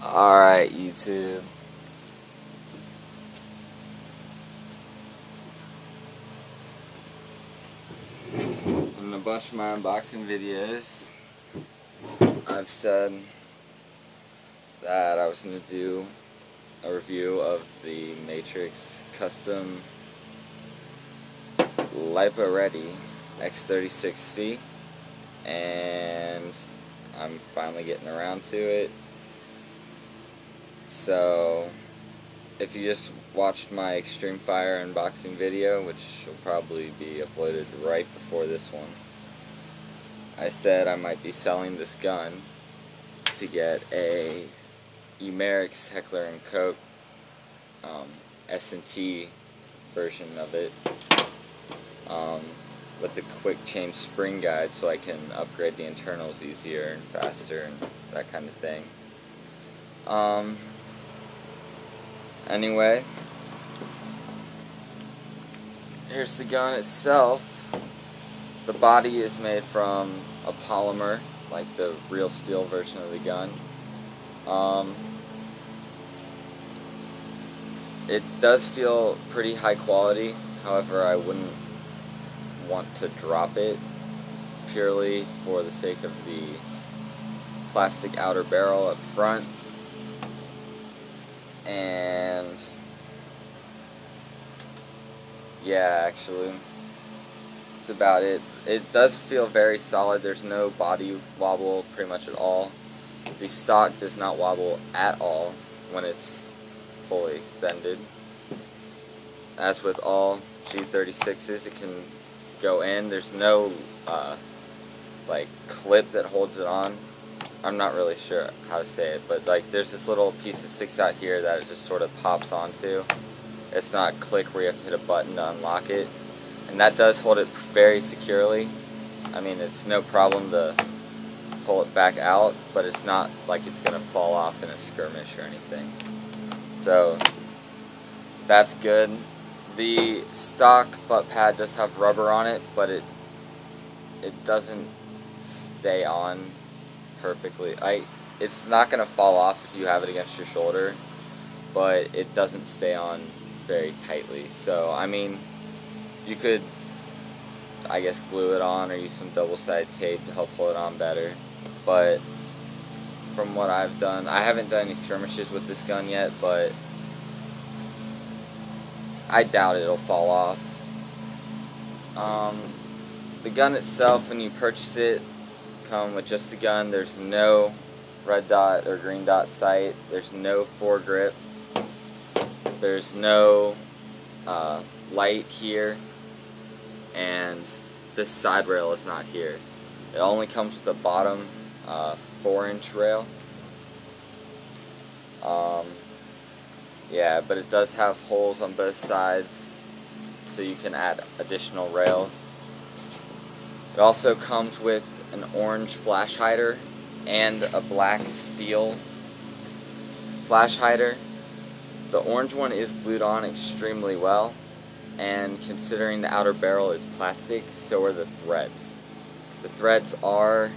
Alright, YouTube. In a bunch of my unboxing videos, I've said that I was going to do a review of the Matrix custom Lipo-Ready X36C, and I'm finally getting around to it. So, if you just watched my Extreme Fire unboxing video, which will probably be uploaded right before this one, I said I might be selling this gun to get a Emerix Heckler & Koch S&T version of it with the quick change spring guide, so I can upgrade the internals easier and faster and that kind of thing. Anyway, here's the gun itself. The body is made from a polymer, like the real steel version of the gun. It does feel pretty high quality, however I wouldn't want to drop it purely for the sake of the plastic outer barrel up front. And yeah, actually, that's about it. It does feel very solid. There's no body wobble pretty much at all. The stock does not wobble at all when it's fully extended. As with all G36s, it can go in. There's no like clip that holds it on. I'm not really sure how to say it, but like there's this little piece that sticks out here that it just sort of pops onto. It's not click where you have to hit a button to unlock it, and that does hold it very securely. I mean, it's no problem to pull it back out, but it's not like it's gonna fall off in a skirmish or anything. So that's good. The stock butt pad does have rubber on it, but it doesn't stay on perfectly. It's not going to fall off if you have it against your shoulder, but it doesn't stay on very tightly. So, I mean, you could, I guess, glue it on or use some double-sided tape to help hold it on better. But from what I've done, I haven't done any skirmishes with this gun yet, but I doubt it'll fall off. The gun itself, when you purchase it, come with just a gun. There's no red dot or green dot sight. There's no foregrip. There's no light here, and this side rail is not here. It only comes with the bottom 4-inch rail. Yeah, but it does have holes on both sides, so you can add additional rails. It also comes with an orange flash hider and a black steel flash hider. The orange one is glued on extremely well, and considering the outer barrel is plastic, so are the threads. The threads are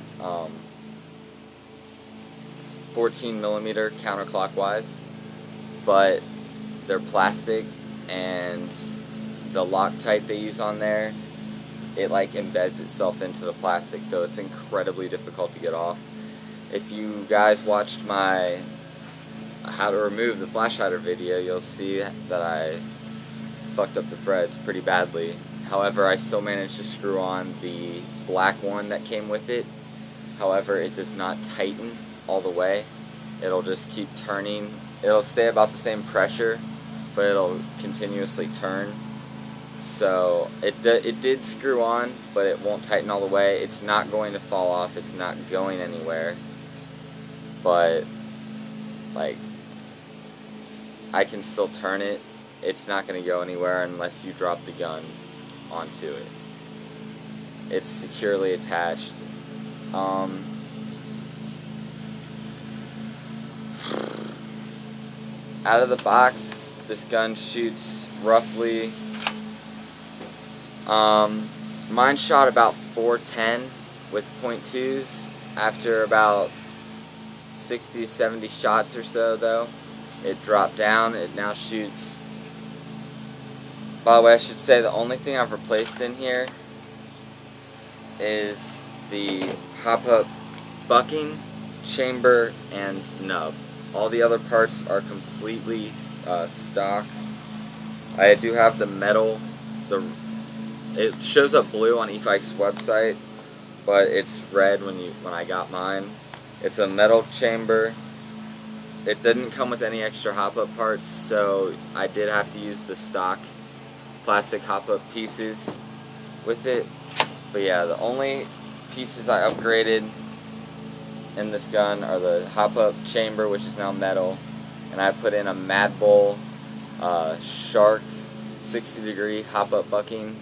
14mm counterclockwise, but they're plastic, and the Loctite they use on there, it like embeds itself into the plastic, so it's incredibly difficult to get off. If you guys watched my how to remove the flash hider video, you'll see that I fucked up the threads pretty badly. However, I still managed to screw on the black one that came with it. However, it does not tighten all the way. It'll just keep turning. It'll stay about the same pressure, but it'll continuously turn. So it did screw on, but it won't tighten all the way. It's not going to fall off. It's not going anywhere. But like, I can still turn it. It's not going to go anywhere unless you drop the gun onto it. It's securely attached. Out of the box, this gun shoots roughly, mine shot about 410 with .2s after about 60 to 70 shots or so though. It dropped down. It now shoots. By the way, I should say the only thing I've replaced in here is the hop-up bucking, chamber, and nub. All the other parts are completely stock. I do have the metal. It shows up blue on evike's website, but it's red when I got mine. It's a metal chamber. It didn't come with any extra hop-up parts, so I did have to use the stock plastic hop-up pieces with it. But yeah, the only pieces I upgraded in this gun are the hop-up chamber, which is now metal, and I put in a Mad Bull Shark 60-degree hop-up bucking,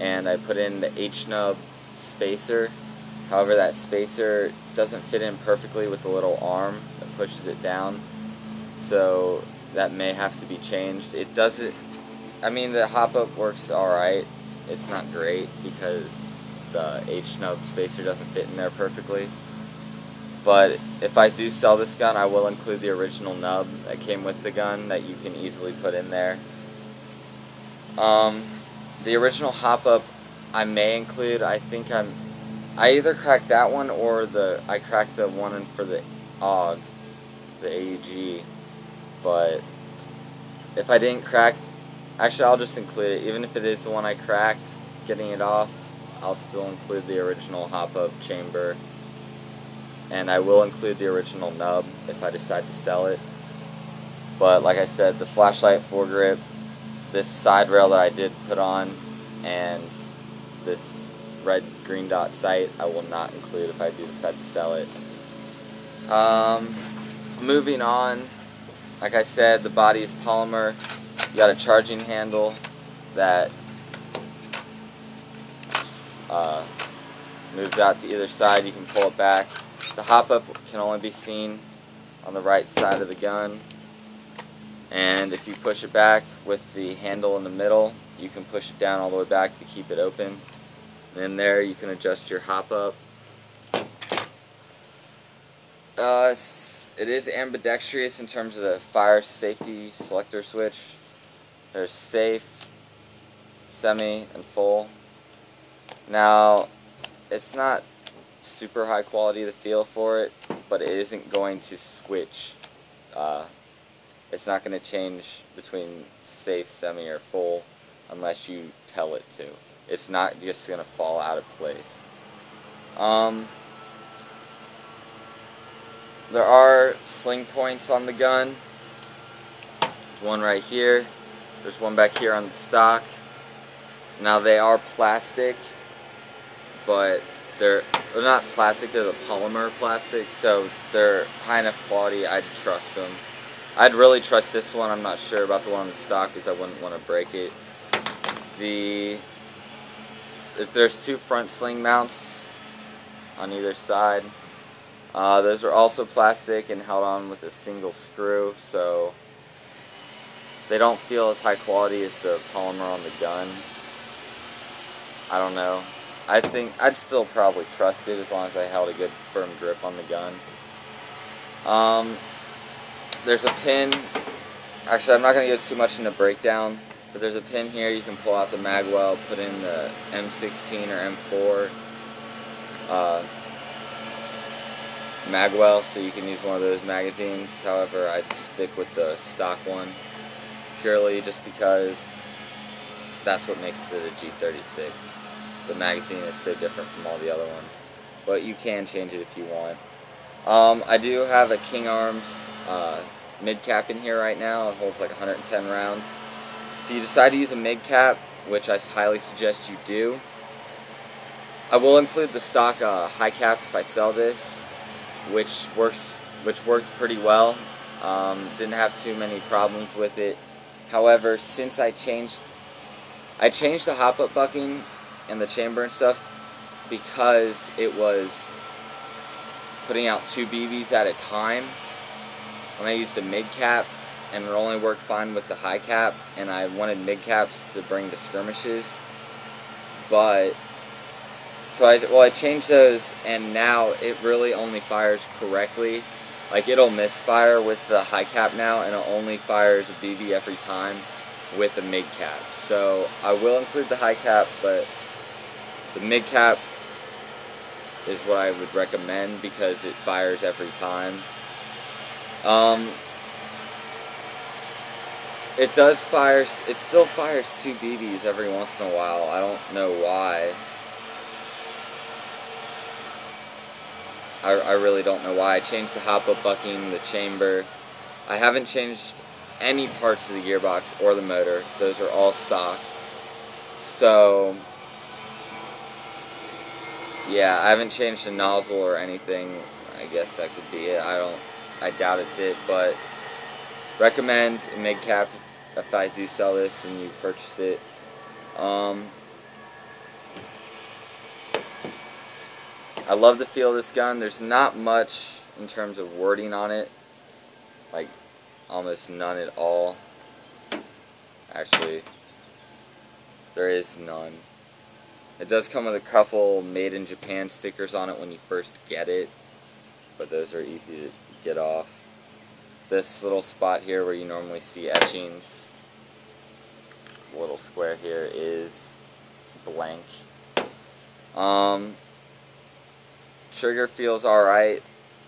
and I put in the H-nub spacer. However, that spacer doesn't fit in perfectly with the little arm that pushes it down, so that may have to be changed. It doesn't, I mean, the hop-up works alright. It's not great because the H-nub spacer doesn't fit in there perfectly. But if I do sell this gun, I will include the original nub that came with the gun that you can easily put in there. The original hop-up I may include. I either cracked that one or I cracked the one for the AUG, the AUG. But if I didn't crack, actually I'll just include it. Even if it is the one I cracked, getting it off, I'll still include the original hop-up chamber. And I will include the original nub if I decide to sell it. But like I said, the flashlight foregrip, this side rail that I did put on, and this red green dot sight I will not include if I do decide to sell it. Moving on, like I said, the body is polymer. You got a charging handle that moves out to either side. You can pull it back. The hop-up can only be seen on the right side of the gun, and if you push it back with the handle in the middle, you can push it down all the way back to keep it open. And in there you can adjust your hop-up. It is ambidextrous in terms of the fire safety selector switch. There's safe, semi, and full. Now, it's not super high quality, the feel for it, but it isn't going to switch. It's not going to change between safe, semi, or full unless you tell it to. It's not just going to fall out of place. There are sling points on the gun. There's one right here. There's one back here on the stock. Now they are plastic, but they're not plastic, they're the polymer plastic, so they're high enough quality, I'd trust them. I'd really trust this one. I'm not sure about the one on the stock because I wouldn't want to break it. There's two front sling mounts on either side. Those are also plastic and held on with a single screw, so they don't feel as high quality as the polymer on the gun. I don't know. I think I'd still probably trust it as long as I held a good firm grip on the gun. There's a pin. Actually, I'm not going to get too much into breakdown, but there's a pin here. You can pull out the mag well, put in the M16 or M4 mag well, so you can use one of those magazines. However, I stick with the stock one purely just because that's what makes it a G36. The magazine is so different from all the other ones, but you can change it if you want. I do have a King Arms mid cap in here right now. It holds like 110 rounds. If you decide to use a mid cap, which I highly suggest you do, I will include the stock high cap if I sell this, which worked pretty well. Didn't have too many problems with it. However, since I changed the hop-up bucking and the chamber and stuff because it was putting out 2 BBs at a time. When I used a mid cap, and it only worked fine with the high cap, and I wanted mid caps to bring to skirmishes. But so I changed those, and now it really only fires correctly Like, it'll misfire with the high cap now, and it only fires a BB every time with a mid cap. So I will include the high cap, but the mid cap is what I would recommend because it fires every time. It still fires 2 BBs every once in a while. I don't know why. I really don't know why. I changed the hop-up bucking, the chamber. I haven't changed any parts of the gearbox or the motor. Those are all stock. So, yeah, I haven't changed the nozzle or anything. I guess that could be it. I doubt it's it, but recommend a mid cap if I do sell this and you purchase it. I love the feel of this gun. There's not much in terms of wording on it, like almost none at all. Actually, there is none. It does come with a couple made in Japan stickers on it when you first get it, but those are easy to get off. This little spot here where you normally see etchings, little square here, is blank. Trigger feels alright.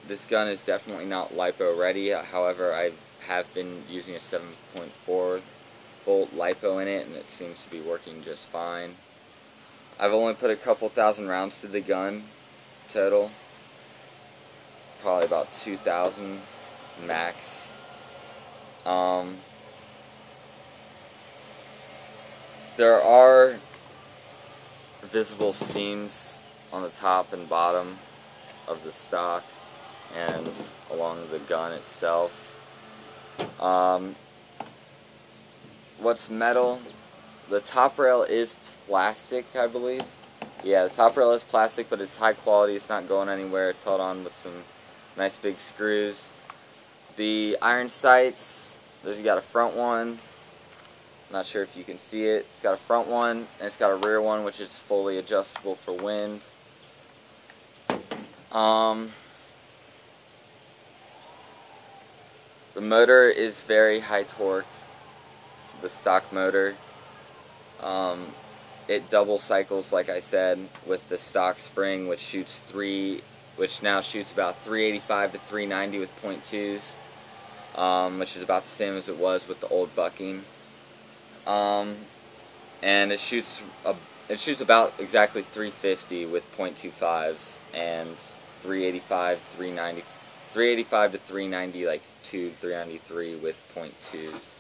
This gun is definitely not Lipo ready. However, I have been using a 7.4 volt Lipo in it, and it seems to be working just fine. I've only put a couple thousand rounds to the gun total. Probably about 2,000 max. There are visible seams on the top and bottom of the stock and along the gun itself. What's metal? The top rail is plastic, I believe. Yeah, the top rail is plastic, but it's high quality. It's not going anywhere. It's held on with some nice big screws. The iron sights, there's got a front one. Not sure if you can see it. It's got a front one and it's got a rear one, which is fully adjustable for wind. The motor is very high torque, the stock motor. It double cycles, like I said, with the stock spring, which now shoots about 385 to 390 with .2s, which is about the same as it was with the old bucking. And it shoots about exactly 350 with .25s and 385 to 390, like 393 with .2s.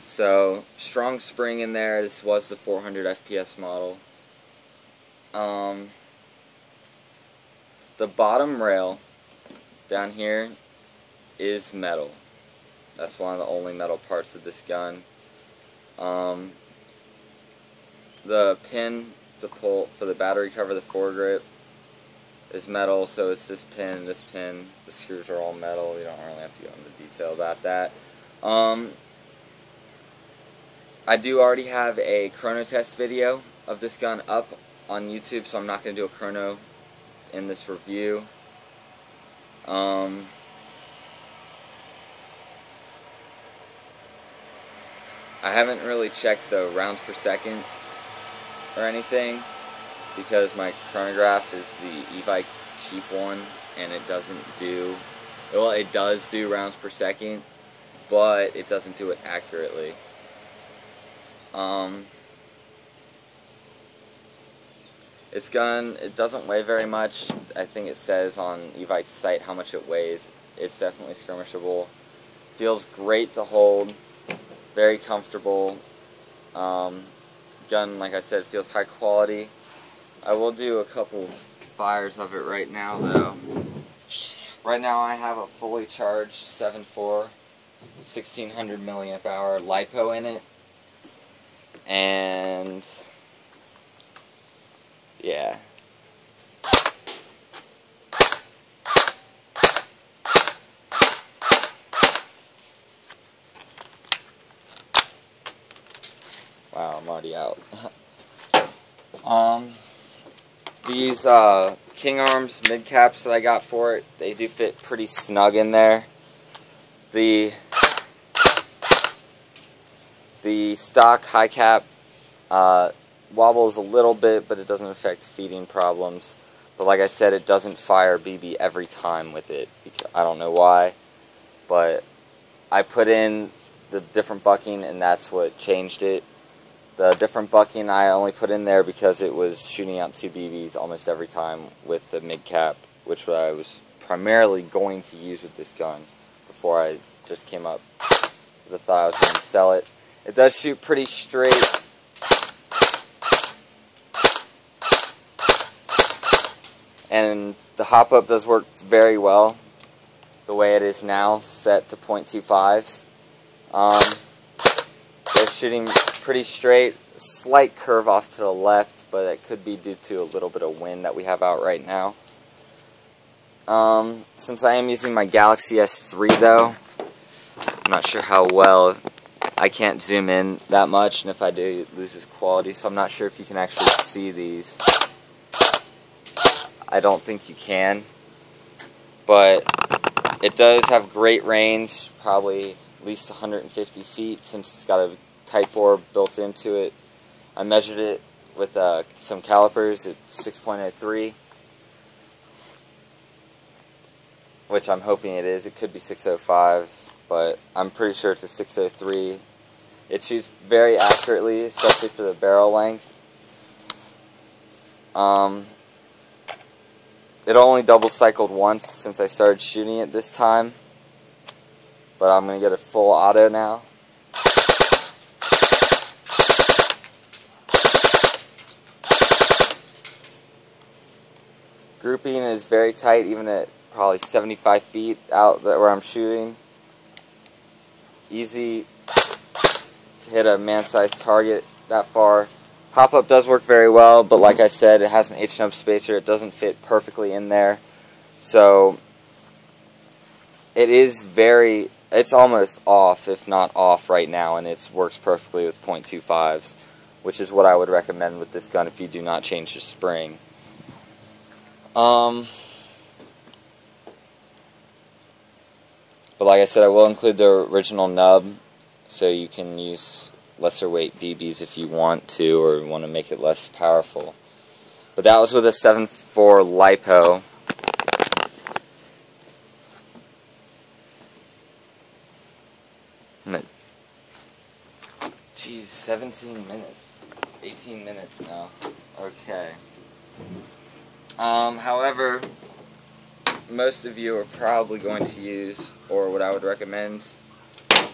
So, strong spring in there. This was the 400 FPS model. The bottom rail down here is metal. That's one of the only metal parts of this gun. The pin to pull for the battery cover, the foregrip, is metal, so is this pin, this pin. The screws are all metal. You don't really have to go into detail about that. I do already have a chrono test video of this gun up on YouTube, so I'm not going to do a chrono in this review. I haven't really checked the rounds per second or anything because my chronograph is the Evike cheap one, and it doesn't do, well, it does do rounds per second, but it doesn't do it accurately. This gun, it doesn't weigh very much. I think it says on Evike's site how much it weighs. It's definitely skirmishable. Feels great to hold. Very comfortable. Gun, like I said, feels high quality. I will do a couple fires of it right now, though. Right now I have a fully charged 7.4 1600 milliamp hour Lipo in it. And yeah. Wow, I'm already out. These king arms mid caps that I got for it, they do fit pretty snug in there. The stock high cap wobbles a little bit, but it doesn't affect feeding problems. But like I said, it doesn't fire BB every time with it. I don't know why, but I put in the different bucking and that's what changed it. The different bucking I only put in there because it was shooting out 2 BBs almost every time with the mid cap, which I was primarily going to use with this gun before I just came up with the thought I was going to sell it. It does shoot pretty straight. And the hop up does work very well the way it is now, set to .25s. They're shooting pretty straight, slight curve off to the left, but it could be due to a little bit of wind that we have out right now. Since I am using my Galaxy S3 though, I'm not sure how well, I can't zoom in that much, and if I do it loses quality, so I'm not sure if you can actually see these. I don't think you can, but it does have great range, probably at least 150 feet since it's got a tightbore built into it. I measured it with some calipers at 6.03, which I'm hoping it is. It could be 605, but I'm pretty sure it's a 603. It shoots very accurately, especially for the barrel length. It only double cycled once since I started shooting it this time, but I'm going to get a full auto now. Grouping is very tight, even at probably 75 feet out where I'm shooting. Easy to hit a man-sized target that far. Hop-up does work very well, but like I said, it has an H&M spacer. It doesn't fit perfectly in there. So, it's almost off, if not off right now, and it works perfectly with .25s, which is what I would recommend with this gun if you do not change the spring. But like I said, I will include the original nub, so you can use lesser weight BBs if you want to, or want to make it less powerful. But that was with a 7.4 Lipo. Geez, 17 minutes. 18 minutes now. Okay. However, most of you are probably going to use, or what I would recommend,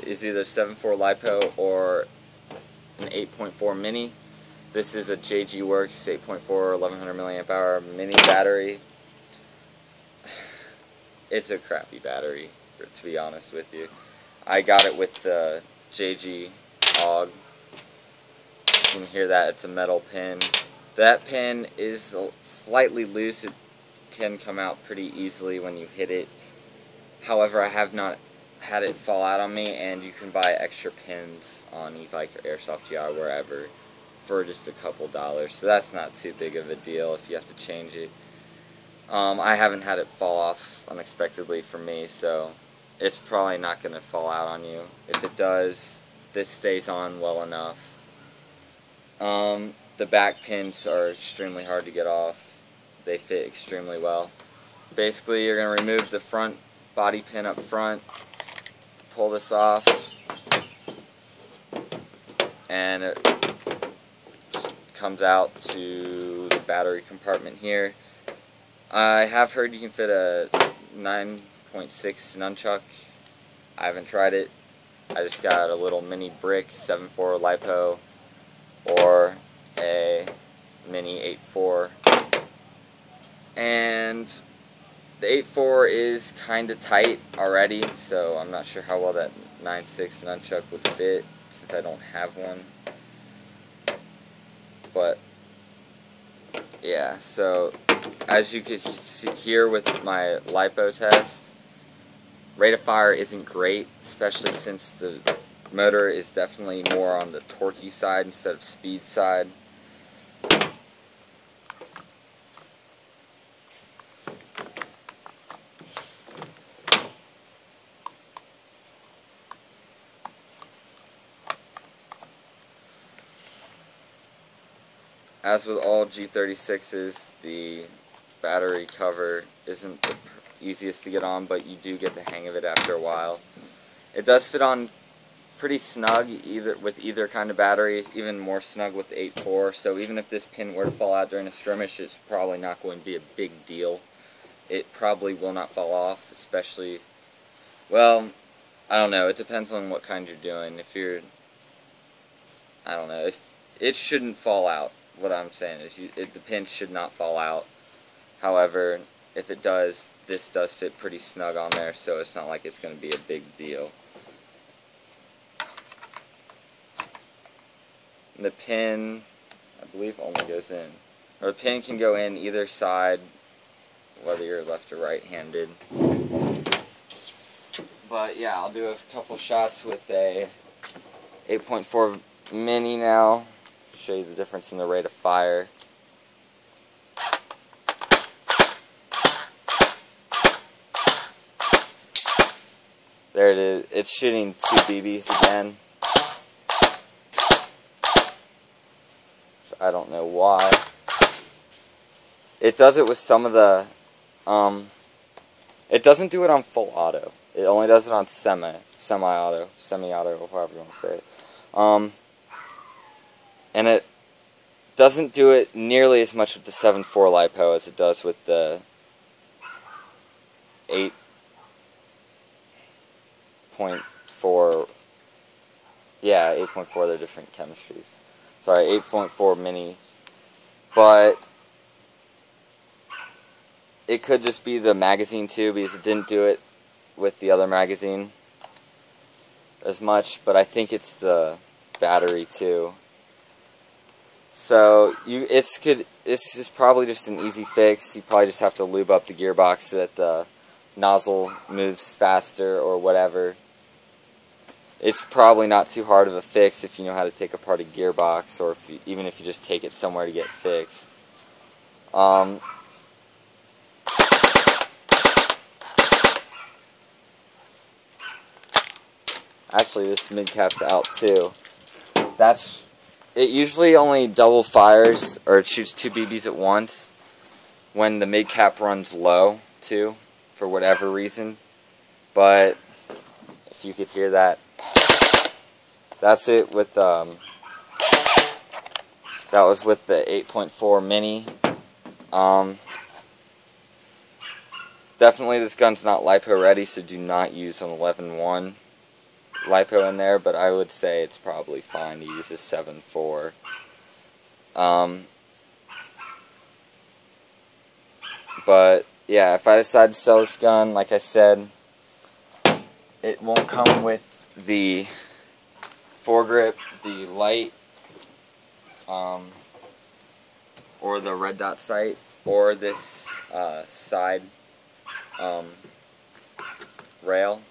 is either 7.4 Lipo or an 8.4 mini. This is a JG Works 8.4 1100 milliamp hour mini battery. It's a crappy battery, to be honest with you. I got it with the JG AUG. You can hear that, it's a metal pin. That pin is slightly loose. It can come out pretty easily when you hit it. However, I have not had it fall out on me, and you can buy extra pins on evike or Airsoft GI, wherever, for just a couple dollars. So that's not too big of a deal if you have to change it. I haven't had it fall off unexpectedly for me, so it's probably not going to fall out on you. If it does, this stays on well enough. The back pins are extremely hard to get off. They fit extremely well. Basically, you're going to remove the front body pin up front, pull this off, and it comes out to the battery compartment here. I have heard you can fit a 9.6 nunchuck. I haven't tried it. I just got a little mini brick 7.4 Lipo or a mini 8.4, and the 8.4 is kind of tight already, so I'm not sure how well that 9.6 nunchuck would fit since I don't have one. But yeah, so as you can see here with my Lipo test, rate of fire isn't great, especially since the motor is definitely more on the torquey side instead of speed side. as with all G36s, the battery cover isn't the easiest to get on, but you do get the hang of it after a while. It does fit on pretty snug with either kind of battery, even more snug with the 8.4, so even if this pin were to fall out during a skirmish, it's probably not going to be a big deal. It probably will not fall off, especially, well, I don't know, it depends on what kind you're doing. If you're, I don't know, if it shouldn't fall out. What I'm saying is the pin should not fall out. However, if it does, this does fit pretty snug on there, so it's not like it's going to be a big deal. And the pin, I believe, only goes in. Or the pin can go in either side, whether you're left or right-handed. But yeah, I'll do a couple shots with a 8.4 mini now. Show you the difference in the rate of fire. There it is. It's shooting 2 BBs again. I don't know why. It does it with some of the, it doesn't do it on full auto. It only does it on semi-auto, or however you want to say it. And it doesn't do it nearly as much with the 7.4 LiPo as it does with the 8.4, yeah, 8.4, they're different chemistries. Sorry, 8.4 mini, but it could just be the magazine too, because it didn't do it with the other magazine as much, but I think it's the battery too. So this is probably just an easy fix. You probably just have to lube up the gearbox so that the nozzle moves faster or whatever. It's probably not too hard of a fix if you know how to take apart a gearbox, or even if you just take it somewhere to get fixed. Actually, this mid-cap's out too. It usually only double fires, or it shoots 2 BBs at once, when the mid-cap runs low too, for whatever reason. But if you could hear that, that's it with that was with the 8.4 mini. Definitely this gun's not LiPo ready, so do not use an 11.1 LiPo in there, but I would say it's probably fine to use a 7.4. But yeah, if I decide to sell this gun, like I said, it won't come with the foregrip, the light, or the red dot sight, or this side rail,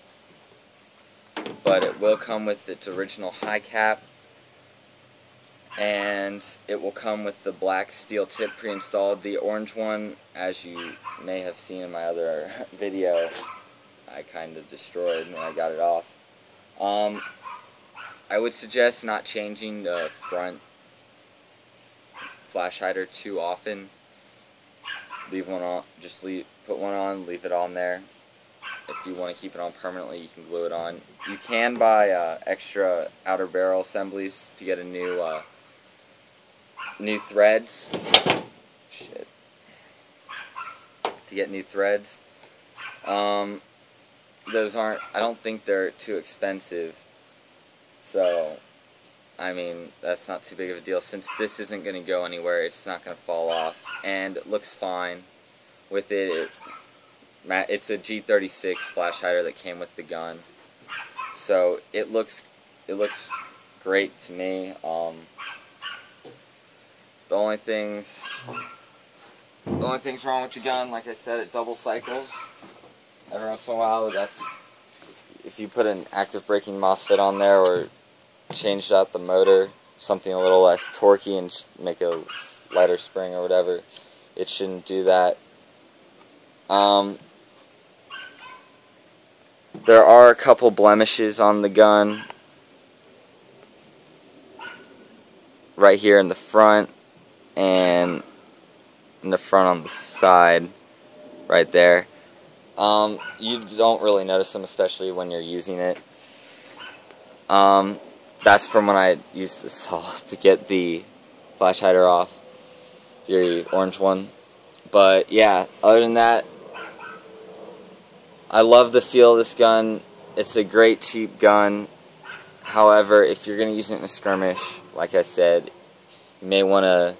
but it will come with its original high cap, and it will come with the black steel tip pre-installed. The orange one, as you may have seen in my other video, I kind of destroyed when I got it off. I would suggest not changing the front flash hider too often. Leave one on, just put one on, leave it on there. If you want to keep it on permanently, you can glue it on. You can buy extra outer barrel assemblies to get a new threads. Shit. To get new threads. Those aren't, I don't think they're too expensive. So, I mean, that's not too big of a deal. Since this isn't going to go anywhere, it's not going to fall off. And it looks fine with it. It's a G36 flash hider that came with the gun. So, it looks great to me. The only things wrong with the gun, like I said, it double cycles. Every once in a while, that's if you put an active braking MOSFET on there, or changed out the motor, something a little less torquey, and make a lighter spring or whatever, it shouldn't do that. There are a couple blemishes on the gun right here in the front and in the front on the side, right there. You don't really notice them, especially when you're using it. That's from when I used the saw to get the flash hider off, the orange one. But yeah, other than that, I love the feel of this gun. It's a great cheap gun. However, if you're going to use it in a skirmish, like I said, you may want to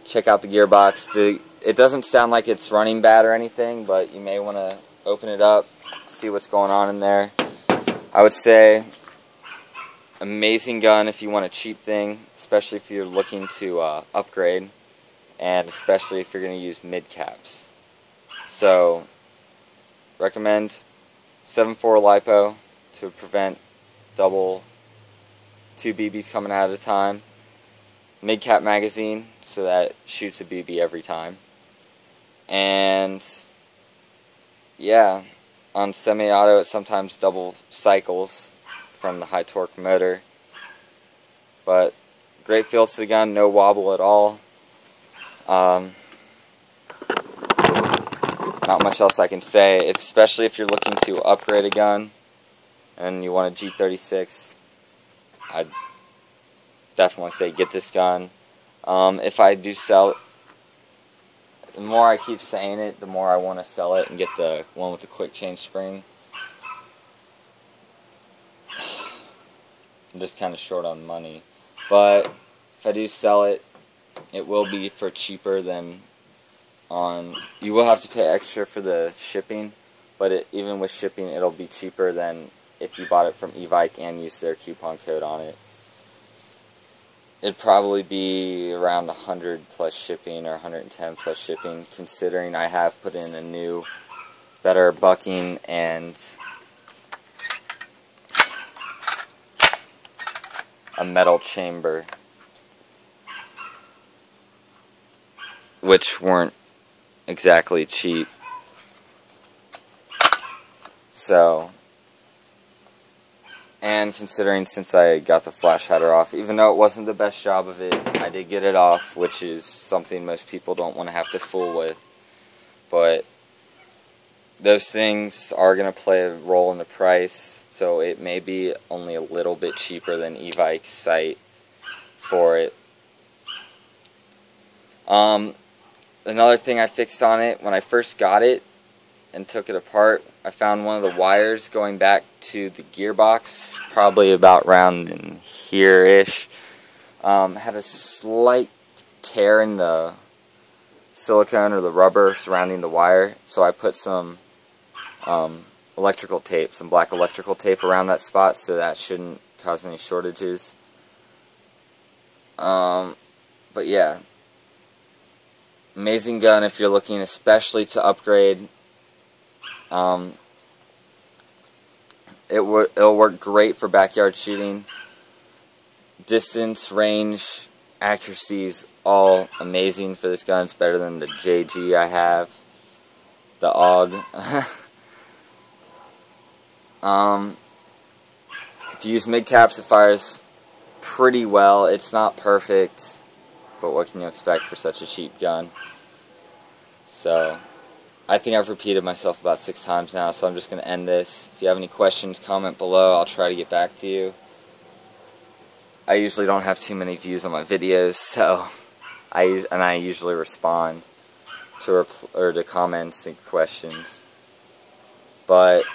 check out the gearbox. It doesn't sound like it's running bad or anything, but you may want to open it up, see what's going on in there. I would say amazing gun if you want a cheap thing, especially if you're looking to upgrade, and especially if you're going to use mid caps. So, recommend 7.4 Lipo to prevent two BBs coming out at a time. Mid cap magazine so that shoots a BB every time. And yeah, on semi-auto it sometimes double cycles from the high torque motor. But great feel to the gun, no wobble at all. Not much else I can say, especially if you're looking to upgrade a gun and you want a G36. I'd definitely say get this gun. If I do sell it, the more I keep saying it, the more I want to sell it and get the one with the quick change spring. I'm just kind of short on money. But if I do sell it, it will be for cheaper than on... You will have to pay extra for the shipping, but even with shipping, it'll be cheaper than if you bought it from Evike and used their coupon code on it. It'd probably be around 100 plus shipping or 110 plus shipping, considering I have put in a new, better bucking and a metal chamber, which weren't exactly cheap. So, and considering since I got the flash hider off, even though it wasn't the best job of it, I did get it off, which is something most people don't want to have to fool with. But those things are going to play a role in the price, so it may be only a little bit cheaper than Evike's site for it. Another thing I fixed on it, when I first got it and took it apart, I found one of the wires going back to the gearbox, probably about around in here-ish, had a slight tear in the silicone or the rubber surrounding the wire, so I put some electrical tape, some black electrical tape around that spot so that shouldn't cause any shortages. But yeah, amazing gun if you're looking especially to upgrade. It'll work great for backyard shooting. Distance, range, accuracy is all amazing for this gun. It's better than the JG I have, the AUG. If you use mid caps, it fires pretty well. It's not perfect, but what can you expect for such a cheap gun? So, I think I've repeated myself about 6 times now, so I'm just going to end this. If you have any questions, comment below. I'll try to get back to you. I usually don't have too many views on my videos, so I usually respond to comments and questions. But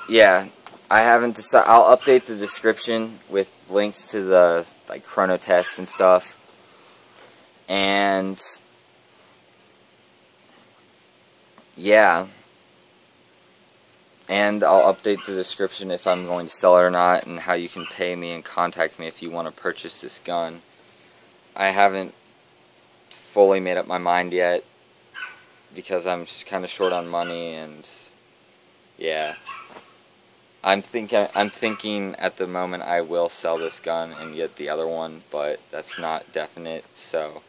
yeah, I haven't decided. I'll update the description with links to the chrono tests and stuff, and yeah, and I'll update the description if I'm going to sell it or not, and how you can pay me and contact me if you want to purchase this gun. I haven't fully made up my mind yet because I'm just kind of short on money, and yeah, I'm thinking at the moment I will sell this gun and get the other one, but that's not definite. So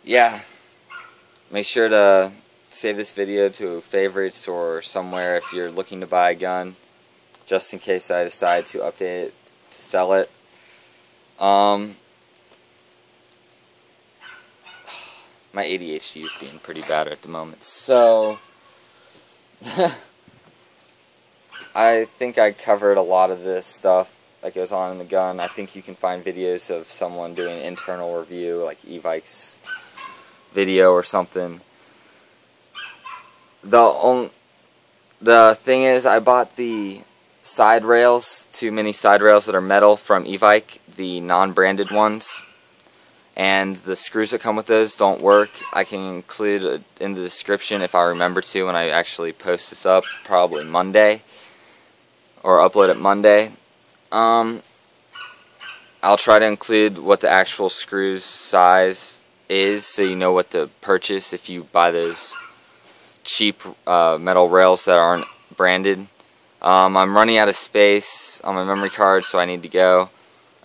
yeah, make sure to save this video to favorites or somewhere if you're looking to buy a gun, just in case I decide to update it to sell it. My ADHD is being pretty bad at the moment, so I think I covered a lot of this stuff that goes on in the gun. I think you can find videos of someone doing an internal review, like evike's video or something. The thing is, I bought the side rails, 2 mini side rails that are metal from evike, the non-branded ones, and the screws that come with those don't work. I can include it in the description if I remember to when I actually post this up, probably Monday, or upload it Monday. I'll try to include what the actual screws size is, so you know what to purchase if you buy those cheap metal rails that aren't branded. I'm running out of space on my memory card, so I need to go.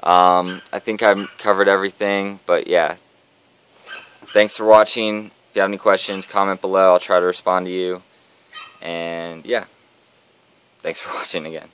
I think I've covered everything, but yeah. Thanks for watching. If you have any questions, comment below. I'll try to respond to you. And yeah, thanks for watching again.